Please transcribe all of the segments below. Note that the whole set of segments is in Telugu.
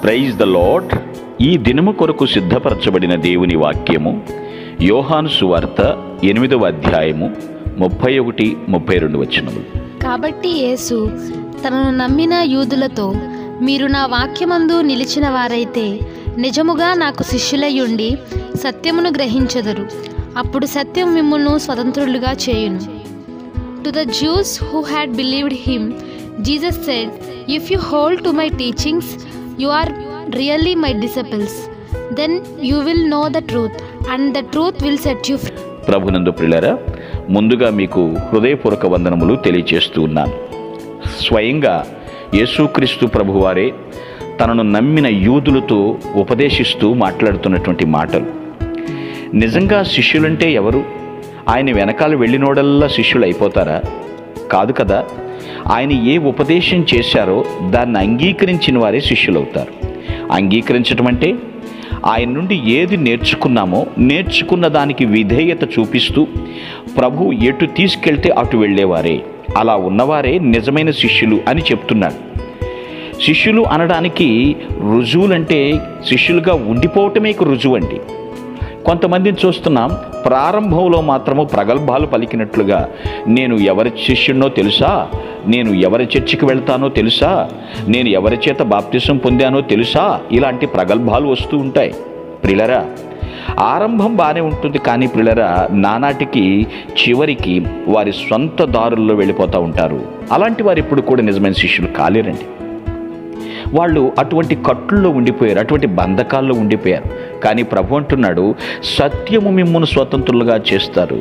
Praise the lord. ఈ దినము కొరకు సిద్ధపరచబడిన దేవుని వాక్యము యోహాను సువార్త 8వ అధ్యాయము 31-32 వచనములు. కాబట్టి యేసు తనను నమ్మిన యూదులతో, మీరు నా వాక్యమందు నిలిచిన వారైతే నిజముగా నాకు శిష్యులయ్యుండి సత్యమును గ్రహించెదరు. అప్పుడు సత్యం మిమ్ములను స్వతంత్రులుగా చేయును. To the Jews who had believed him, Jesus said, "If you hold to my teachings, you are really my disciples. Then you will know the truth, and the truth will set you free." ప్రభునందు ప్రియులారా, ముందుగా మీకు హృదయపూర్వక వందనములు తెలియజేస్తూ ఉన్నాను. స్వయంగా యేసుక్రీస్తు ప్రభువారే తనను నమ్మిన యూదులతో ఉపదేశిస్తూ మాట్లాడుతున్నటువంటి మాటలు. నిజంగా శిష్యులంటే ఎవరు? ఆయన వెనకాల వెళ్ళినోడల్లా శిష్యులు అయిపోతారా? కాదు కదా. ఆయన ఏ ఉపదేశం చేశారో దాన్ని అంగీకరించిన వారే శిష్యులవుతారు. అంగీకరించడం అంటే ఆయన నుండి ఏది నేర్చుకున్నామో నేర్చుకున్న దానికి విధేయత చూపిస్తూ ప్రభు ఎటు తీసుకెళ్తే అటు వెళ్ళేవారే. అలా ఉన్నవారే నిజమైన శిష్యులు అని చెప్తున్నాడు. శిష్యులు అనడానికి రుజువులంటే శిష్యులుగా ఉండిపోవటమే రుజువు అండి. కొంతమందిని చూస్తున్నాం, ప్రారంభంలో మాత్రము ప్రగల్భాలు పలికినట్లుగా, నేను ఎవరి శిష్యుడినో తెలుసా, నేను ఎవరి చర్చికి వెళ్తానో తెలుసా, నేను ఎవరి చేత బాప్తిసం పొందానో తెలుసా, ఇలాంటి ప్రగల్భాలు వస్తూ ఉంటాయి. ప్రియులరా, ఆరంభం బాగానే ఉంటుంది, కానీ ప్రియులరా, నానాటికి చివరికి వారి సొంత దారుల్లో వెళ్ళిపోతూ ఉంటారు. అలాంటి వారు ఇప్పుడు కూడా నిజమైన శిష్యులు కాలేరండి. వాళ్ళు అటువంటి కట్టుల్లో ఉండిపోయారు, అటువంటి బంధకాల్లో ఉండిపోయారు. కానీ ప్రభు అంటున్నాడు, సత్యము మిమ్మును స్వతంత్రులుగా చేస్తారు.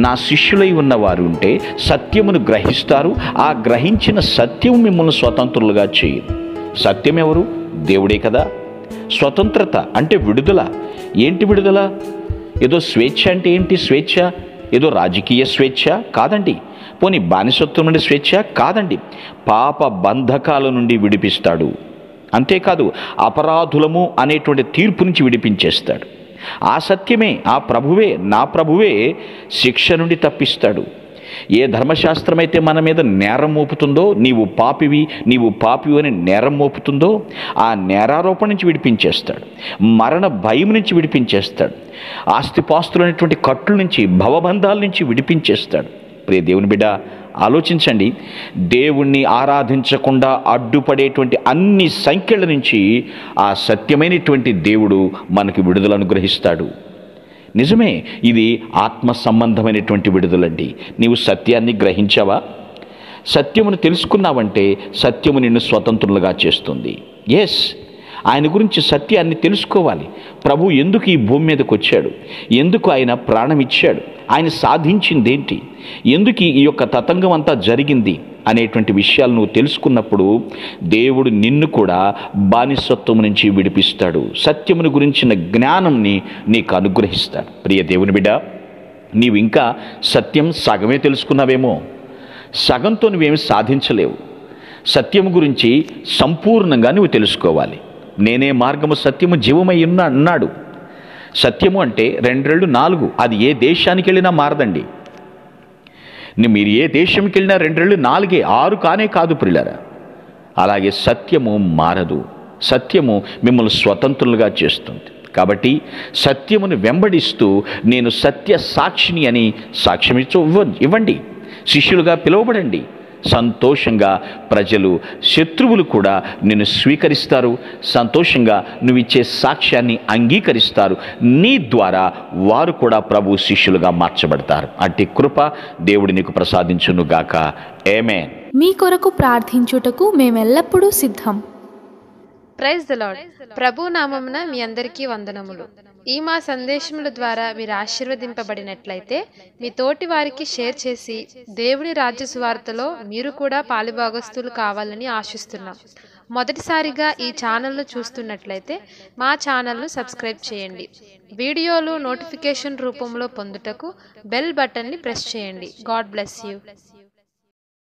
నా శిష్యులై ఉన్నవారు ఉంటే సత్యమును గ్రహిస్తారు, ఆ గ్రహించిన సత్యము మిమ్మల్ని స్వతంత్రులుగా చేయదు. సత్యం ఎవరు? దేవుడే కదా. స్వతంత్రత అంటే విడుదల. ఏంటి విడుదల? ఏదో స్వేచ్ఛ అంటే ఏంటి స్వేచ్ఛ? ఏదో రాజకీయ స్వేచ్ఛ కాదండి. పోనీ బానిసత్వం నుండి స్వేచ్ఛ కాదండి. పాప బంధకాల నుండి విడిపిస్తాడు. అంతేకాదు, అపరాధులము అనేటువంటి తీర్పు నుంచి విడిపించేస్తాడు. ఆ సత్యమే, ఆ ప్రభువే, నా ప్రభువే శిక్ష నుండి తప్పిస్తాడు. ఏ ధర్మశాస్త్రం అయితే మన మీద నేరం మోపుతుందో, నీవు పాపివి అని నేరం మోపుతుందో, ఆ నేరారోపణ నుంచి విడిపించేస్తాడు. మరణ భయం నుంచి విడిపించేస్తాడు. ఆస్తిపాస్తులు అనేటువంటి కట్టుల నుంచి, భవబంధాల నుంచి విడిపించేస్తాడు. ప్రియ దేవుని బిడ్డ, ఆలోచించండి. దేవుణ్ణి ఆరాధించకుండా అడ్డుపడేటువంటి అన్ని సంఖ్యల నుంచి ఆ సత్యమైనటువంటి దేవుడు మనకి విడుదల అనుగ్రహిస్తాడు. నిజమే, ఇది ఆత్మ సంబంధమైనటువంటి విడుదలండి. నీవు సత్యాన్ని గ్రహించావా? సత్యమును తెలుసుకున్నావంటే సత్యము నిన్ను స్వతంత్రులుగా చేస్తుంది. ఎస్, ఆయన గురించి సత్యాన్ని తెలుసుకోవాలి. ప్రభు ఎందుకు ఈ భూమి మీదకి వచ్చాడు? ఎందుకు ఆయన ప్రాణం ఇచ్చాడు? ఆయన సాధించింది ఏంటి? ఎందుకు ఈ యొక్క తతంగం అంతా జరిగింది అనేటువంటి విషయాలు నువ్వు తెలుసుకున్నప్పుడు దేవుడు నిన్ను కూడా బానిసత్వం నుంచి విడిపిస్తాడు. సత్యమును గురించిన జ్ఞానంని నీకు అనుగ్రహిస్తాడు. ప్రియ దేవుని బిడ్డ, నీవు ఇంకా సత్యం సగమే తెలుసుకున్నావేమో. సగంతో నువ్వేమి సాధించలేవు. సత్యము గురించి సంపూర్ణంగా నువ్వు తెలుసుకోవాలి. నేనే మార్గము సత్యము జీవమై అన్నాడు. సత్యము అంటే 2 4, అది ఏ దేశానికి వెళ్ళినా మారదండి. మీరు ఏ దేశంకి వెళ్ళినా 2 4, 6 కానే కాదు ప్రియులారా. అలాగే సత్యము మారదు. సత్యము మిమ్మల్ని స్వతంత్రులుగా చేస్తుంది. కాబట్టి సత్యమును వెంబడిస్తూ నేను సత్య సాక్షిని అని సాక్ష్యం ఇవ్వండి. శిష్యులుగా పిలువబడండి. సంతోషంగా ప్రజలు, శత్రువులు కూడా నిన్ను స్వీకరిస్తారు. సంతోషంగా నువ్వు ఇచ్చే సాక్ష్యాన్ని అంగీకరిస్తారు. నీ ద్వారా వారు కూడా ప్రభు శిష్యులుగా మార్చబడతారు. అట్టి కృప దేవుడు నీకు ప్రసాదించునుగాక. ఆమేన్. మీ కొరకు ప్రార్థించుటకు మేమెల్లప్పుడూ సిద్ధం. Praise the lord. ప్రభు నామమున మీ అందరికీ వందనములు. ఈ మా సందేశముల ద్వారా మీరు ఆశీర్వదింపబడినట్లయితే మీ తోటి వారికి షేర్ చేసి దేవుని రాజ్య సువార్తలో మీరు కూడా పాలుభాగస్తులు కావాలని ఆశిస్తున్నాం. మొదటిసారిగా ఈ ఛానల్ను చూస్తున్నట్లయితే మా ఛానల్ను సబ్స్క్రైబ్ చేయండి. వీడియోలు నోటిఫికేషన్ రూపంలో పొందుటకు బెల్ బటన్ని ప్రెస్ చేయండి. God bless you.